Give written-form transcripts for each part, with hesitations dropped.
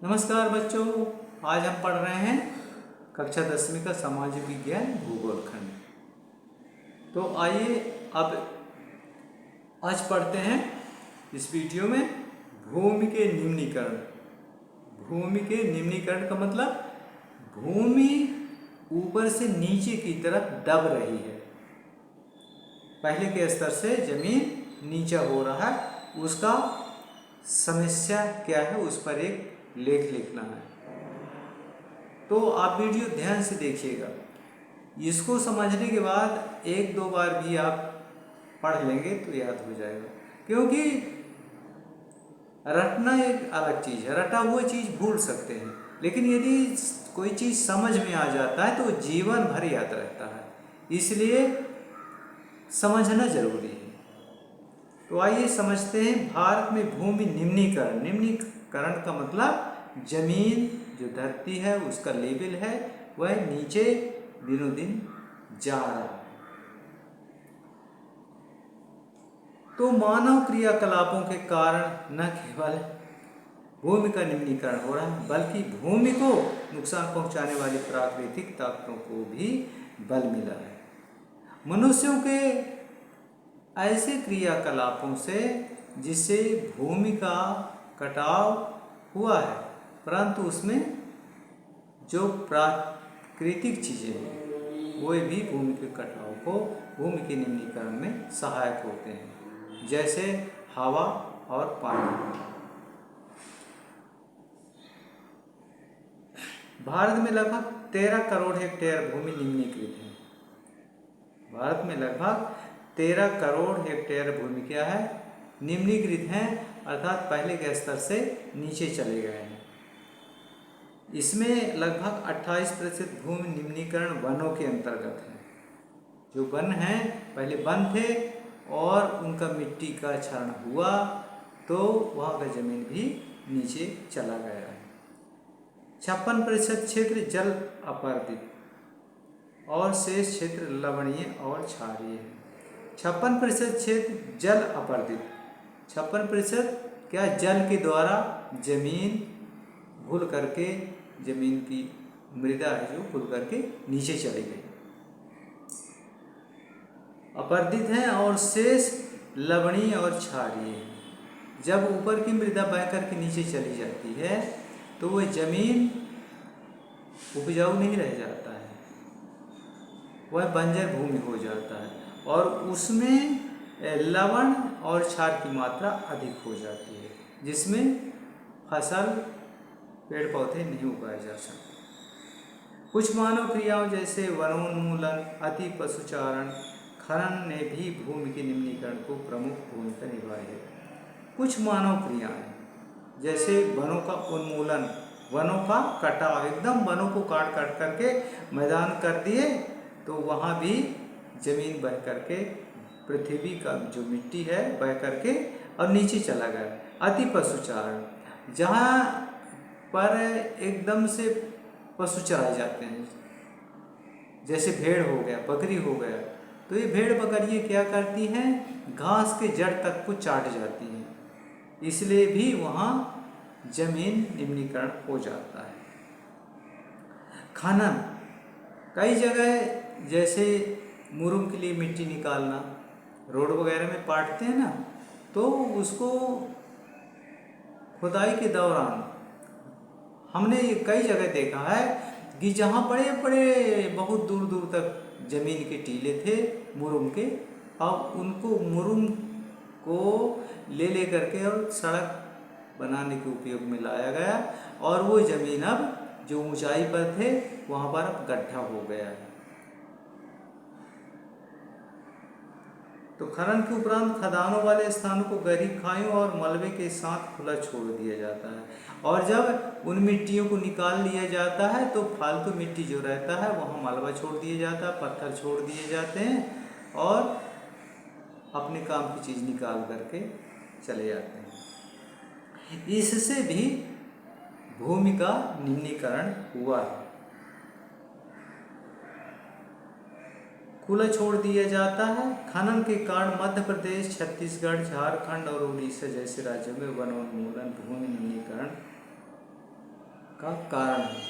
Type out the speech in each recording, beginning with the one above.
नमस्कार बच्चों, आज हम पढ़ रहे हैं कक्षा 10वीं का सामाजिक विज्ञान भूगोल खंड। तो आइए अब आज पढ़ते हैं इस वीडियो में भूमि के निम्नीकरण। भूमि के निम्नीकरण का मतलब भूमि ऊपर से नीचे की तरफ दब रही है। पहले के स्तर से जमीन नीचा हो रहा है, उसका समस्या क्या है उस पर एक लेख लिखना है। तो आप वीडियो ध्यान से देखिएगा। इसको समझने के बाद एक दो बार भी आप पढ़ लेंगे तो याद हो जाएगा, क्योंकि रटना एक अलग चीज़ है। रटा हुआ चीज़ भूल सकते हैं, लेकिन यदि कोई चीज़ समझ में आ जाता है तो जीवन भर याद रहता है, इसलिए समझना जरूरी है। तो आइए समझते हैं भारत में भूमि निम्नीकरण। निम्नीकरण का मतलब जमीन जो धरती है उसका लेवल है वह नीचे दिनों दिन जा रहा है। तो मानव क्रियाकलापों के कारण न केवल भूमि का निम्नीकरण हो रहा है, बल्कि भूमि को नुकसान पहुंचाने वाली प्राकृतिक ताकतों को भी बल मिला है। मनुष्यों के ऐसे क्रियाकलापों से जिससे भूमि का कटाव हुआ है, परंतु उसमें जो प्राकृतिक चीज़ें हैं वो भी भूमि के कटाव को, भूमि के निम्नीकरण में सहायक होते हैं, जैसे हवा और पानी। भारत में लगभग 13 करोड़ हेक्टेयर भूमि निम्नीकृत है। भारत में लगभग 13 करोड़ हेक्टेयर भूमि क्या है, निम्नीकृत है, अर्थात पहले के स्तर से नीचे चले गए हैं। इसमें लगभग 28% भूमि निम्नीकरण वनों के अंतर्गत है। जो वन हैं पहले वन थे और उनका मिट्टी का क्षरण हुआ तो वहाँ का जमीन भी नीचे चला गया है। 56% क्षेत्र जल अपर्दित और शेष क्षेत्र लवणीय और क्षारीय है। 56% क्षेत्र जल अपर्दित, 56% क्या जल के द्वारा जमीन घुल करके, जमीन की मृदा है जो घुल करके नीचे चली गई, अपर्दित है, और शेष लवणीय और क्षारीय है। जब ऊपर की मृदा बह करके नीचे चली जाती है तो वह जमीन उपजाऊ नहीं रह जाता है, वह बंजर भूमि हो जाता है और उसमें लवण और क्षार की मात्रा अधिक हो जाती है, जिसमें फसल पेड़ पौधे नहीं उगाए जा सकते। कुछ मानव क्रियाओं जैसे वनोन्मूलन, अति पशुचारण, खनन ने भी भूमि के निम्नीकरण को प्रमुख भूमिका निभाई है। कुछ मानव क्रियाएं जैसे वनों का उन्मूलन, वनों का कटाव, एकदम वनों को काट काट करके मैदान कर दिए तो वहाँ भी जमीन बह करके, पृथ्वी का जो मिट्टी है बह करके और नीचे चला गया। अति पशुचारण, जहाँ पर एकदम से पशु चराए जाते हैं, जैसे भेड़ हो गया, बकरी हो गया, तो ये भेड़ बकरियाँ क्या करती हैं, घास के जड़ तक को चाट जाती हैं, इसलिए भी वहाँ जमीन निम्नीकरण हो जाता है। खनन, कई जगह जैसे मुरुम के लिए मिट्टी निकालना, रोड वगैरह में पाटते हैं ना, तो उसको खुदाई के दौरान हमने ये कई जगह देखा है कि जहाँ बड़े बड़े बहुत दूर दूर तक जमीन के टीले थे मुरुम के, अब उनको मुरुम को ले करके और सड़क बनाने के उपयोग में लाया गया और वो जमीन अब जो ऊंचाई पर थे वहाँ पर अब गड्ढा हो गया है। तो खनन के उपरांत खदानों वाले स्थानों को गहरी खाइयों और मलबे के साथ खुला छोड़ दिया जाता है, और जब उन मिट्टियों को निकाल लिया जाता है तो फालतू मिट्टी जो रहता है वहाँ मलबा छोड़ दिया जाता है, पत्थर छोड़ दिए जाते हैं और अपने काम की चीज़ निकाल करके चले जाते हैं। इससे भी भूमि का निम्नीकरण हुआ है। खुला छोड़ दिया जाता है। खनन के कारण मध्य प्रदेश, छत्तीसगढ़, झारखंड और उड़ीसा जैसे राज्यों में वनोन्मूलन, भूमि निम्नीकरण का कारण है।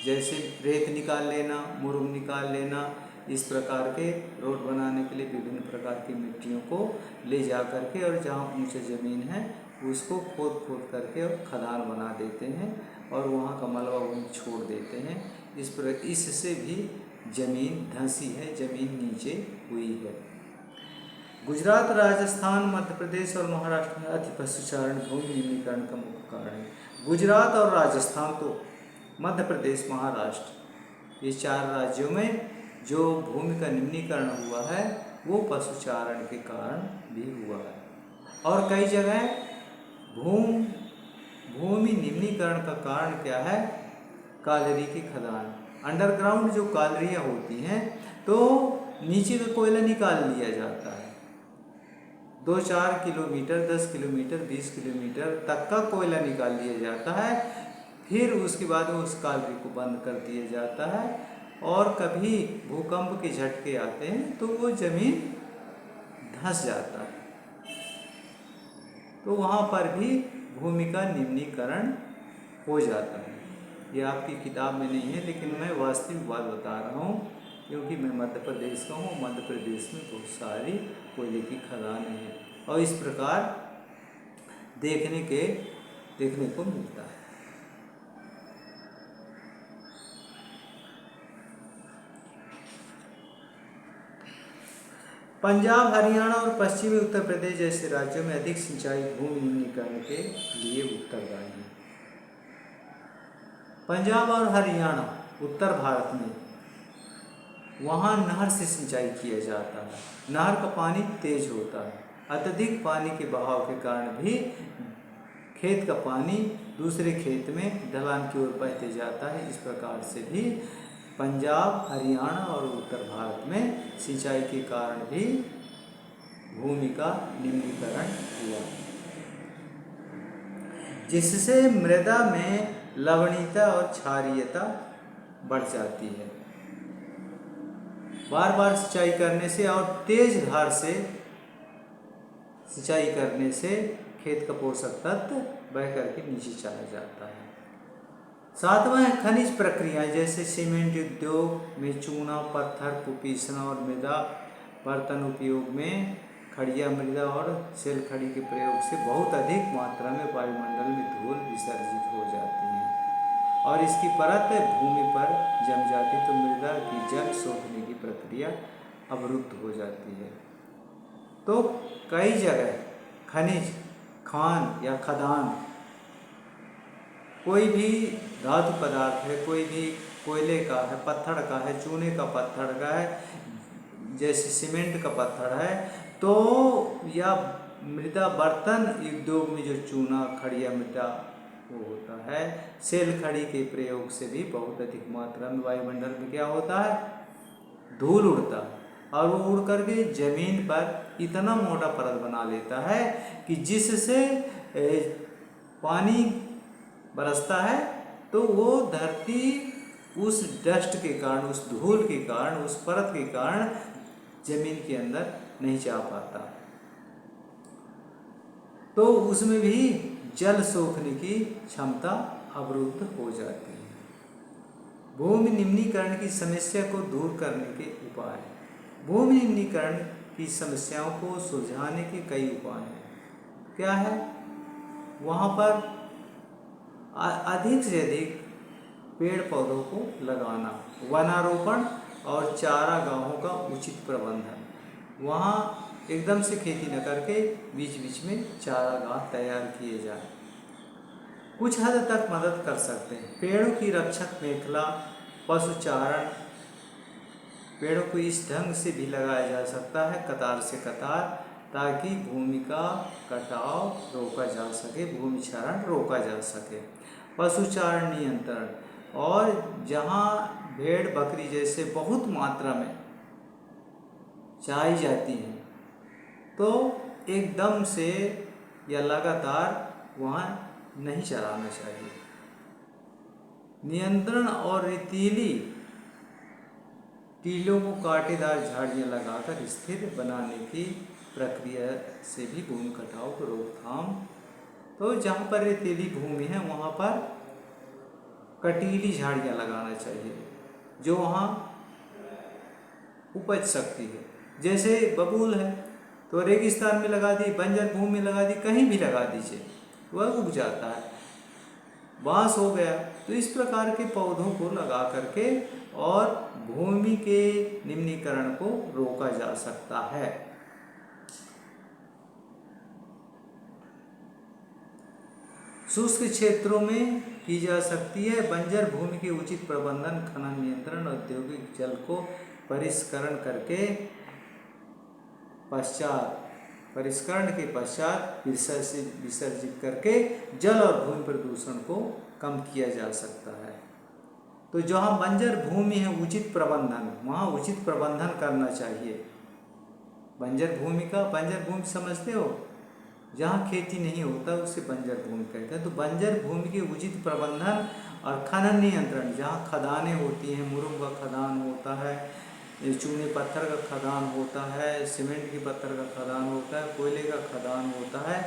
जैसे रेत निकाल लेना, मुरुम निकाल लेना, इस प्रकार के रोड बनाने के लिए विभिन्न प्रकार की मिट्टियों को ले जा करके और जहाँ ऊंची ज़मीन है उसको खोद खोद करके और खदान बना देते हैं और वहाँ का मलबा वहीं छोड़ देते हैं। इससे भी ज़मीन धंसी है, ज़मीन नीचे हुई है। गुजरात, राजस्थान, मध्य प्रदेश और महाराष्ट्र में अति पशुचारण भूमि निम्नीकरण का मुख्य कारण है। गुजरात और राजस्थान तो मध्य प्रदेश, महाराष्ट्र, ये 4 राज्यों में जो भूमि का निम्नीकरण हुआ है वो पशुचारण के कारण भी हुआ है। और कई जगह भूमि निम्नीकरण का कारण क्या है? कालरी की खदान, अंडरग्राउंड जो कालरियाँ होती हैं तो नीचे का कोयला निकाल लिया जाता है। 2-4 किलोमीटर, 10 किलोमीटर, 20 किलोमीटर तक का कोयला निकाल लिया जाता है। फिर उसके बाद उस कालरी को बंद कर दिया जाता है और कभी भूकंप के झटके आते हैं तो वो ज़मीन धंस जाता है। तो वहाँ पर भी भूमि का निम्नीकरण हो जाता है। ये आपकी किताब में नहीं है लेकिन मैं वास्तविक बात बता रहा हूँ, क्योंकि मैं मध्य प्रदेश का हूँ। मध्य प्रदेश में बहुत सारी कोयले की खदानें हैं और इस प्रकार देखने को मिलता है। पंजाब, हरियाणा और पश्चिमी उत्तर प्रदेश जैसे राज्यों में अधिक सिंचाई भूमि निम्नीकरण के लिए उत्तरदायी है। पंजाब और हरियाणा, उत्तर भारत में, वहाँ नहर से सिंचाई किया जाता है। नहर का पानी तेज होता है। अत्यधिक पानी के बहाव के कारण भी खेत का पानी दूसरे खेत में ढलान की ओर बहते जाता है। इस प्रकार से भी पंजाब, हरियाणा और उत्तर भारत में सिंचाई के कारण भी भूमि का निम्नीकरण हुआ, जिससे मृदा में लवणीयता और क्षारीयता बढ़ जाती है। बार बार सिंचाई करने से और तेज धार से सिंचाई करने से खेत का पोषक तत्व बह करके नीचे चला जाता है। 7वां है खनिज प्रक्रिया, जैसे सीमेंट उद्योग में चूना पत्थर को पीसना और मृदा बर्तन उपयोग में खड़िया मृदा और सेल खड़ी के प्रयोग से बहुत अधिक मात्रा में वायुमंडल में धूल विसर्जित हो जाती है और इसकी परत भूमि पर जम जाती तो मृदा की जल सोखने की प्रक्रिया अवरुद्ध हो जाती है। तो कई जगह खनिज, खान या खदान, कोई भी धातु पदार्थ है, कोई भी कोयले का है, पत्थर का है, चूने का पत्थर का है, जैसे सीमेंट का पत्थर है, तो या मृदा बर्तन उद्योग में जो चूना खड़िया मृदा वो होता है, सेल खड़ी के प्रयोग से भी बहुत अधिक मात्रा में वायुमंडल में क्या होता है? धूल उड़ता है और वो उड़ करके जमीन पर इतना मोटा परत बना लेता है कि जिससे पानी बरसता है तो वो धरती उस डस्ट के कारण, उस धूल के कारण, उस परत के कारण जमीन के अंदर नहीं जा पाता, तो उसमें भी जल सोखने की क्षमता अवरुद्ध हो जाती है। भूमि निम्नीकरण की समस्या को दूर करने के उपाय। भूमि निम्नीकरण की समस्याओं को सुलझाने के कई उपाय हैं। क्या है? वहाँ पर अधिक से अधिक पेड़ पौधों को लगाना, वनारोपण और चारागाहों का उचित प्रबंधन। वहाँ एकदम से खेती न करके बीच बीच में चारागाह तैयार किए जाए, कुछ हद तक मदद कर सकते हैं। पेड़ों की रक्षक मेखला, पशुचारण, पेड़ों को इस ढंग से भी लगाया जा सकता है कतार से कतार, ताकि भूमि का कटाव रोका जा सके, भूमि क्षरण रोका जा सके। पशुचारण नियंत्रण, और जहाँ भेड़ बकरी जैसे बहुत मात्रा में चाई जाती हैं तो एकदम से या लगातार वहाँ नहीं चराना चाहिए। नियंत्रण और रेतीली टीलों को कांटेदार झाड़ियाँ लगाकर स्थिर बनाने की प्रक्रिया से भी भूमि कटाव को रोकथाम। तो जहाँ पर रेतीली भूमि है वहाँ पर कटीली झाड़ियाँ लगाना चाहिए जो वहाँ उपज सकती है। जैसे बबूल है तो रेगिस्तान में लगा दी, बंजर भूमि में लगा दी, कहीं भी लगा दीजिए वह उग जाता है। बांस हो गया, तो इस प्रकार के पौधों को लगा करके और भूमि के निम्नीकरण को रोका जा सकता है। शुष्क क्षेत्रों में की जा सकती है बंजर भूमि के उचित प्रबंधन, खनन नियंत्रण, औद्योगिक जल को परिष्करण के पश्चात विसर्जित करके जल और भूमि प्रदूषण को कम किया जा सकता है। तो जहाँ बंजर भूमि है उचित प्रबंधन, वहाँ उचित प्रबंधन करना चाहिए। बंजर भूमि समझते हो, जहाँ खेती नहीं होता उसे बंजर भूमि कहते हैं। तो बंजर भूमि के उचित प्रबंधन और खनन नियंत्रण, जहाँ खदानें होती हैं, मुरुम का खदान होता है, चूने पत्थर का खदान होता है, सीमेंट के पत्थर का खदान होता है, कोयले का खदान होता है,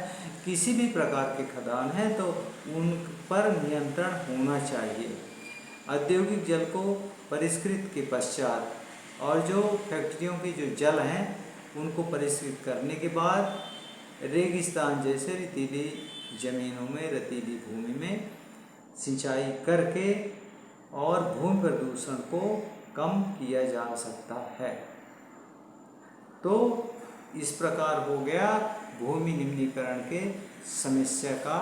किसी भी प्रकार के खदान है तो उन पर नियंत्रण होना चाहिए। औद्योगिक जल को परिष्कृत के पश्चात और जो फैक्ट्रियों के जो जल हैं उनको परिष्कृत करने के बाद रेगिस्तान जैसे रेतीली जमीनों में, रेतीली भूमि में सिंचाई करके और भूमि प्रदूषण को कम किया जा सकता है। तो इस प्रकार हो गया भूमि निम्नीकरण के समस्या का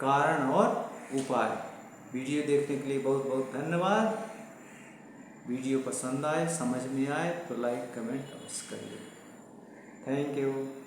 कारण और उपाय। वीडियो देखने के लिए बहुत बहुत धन्यवाद। वीडियो पसंद आए, समझ में आए तो लाइक कमेंट अवश्य करिए। Thank you.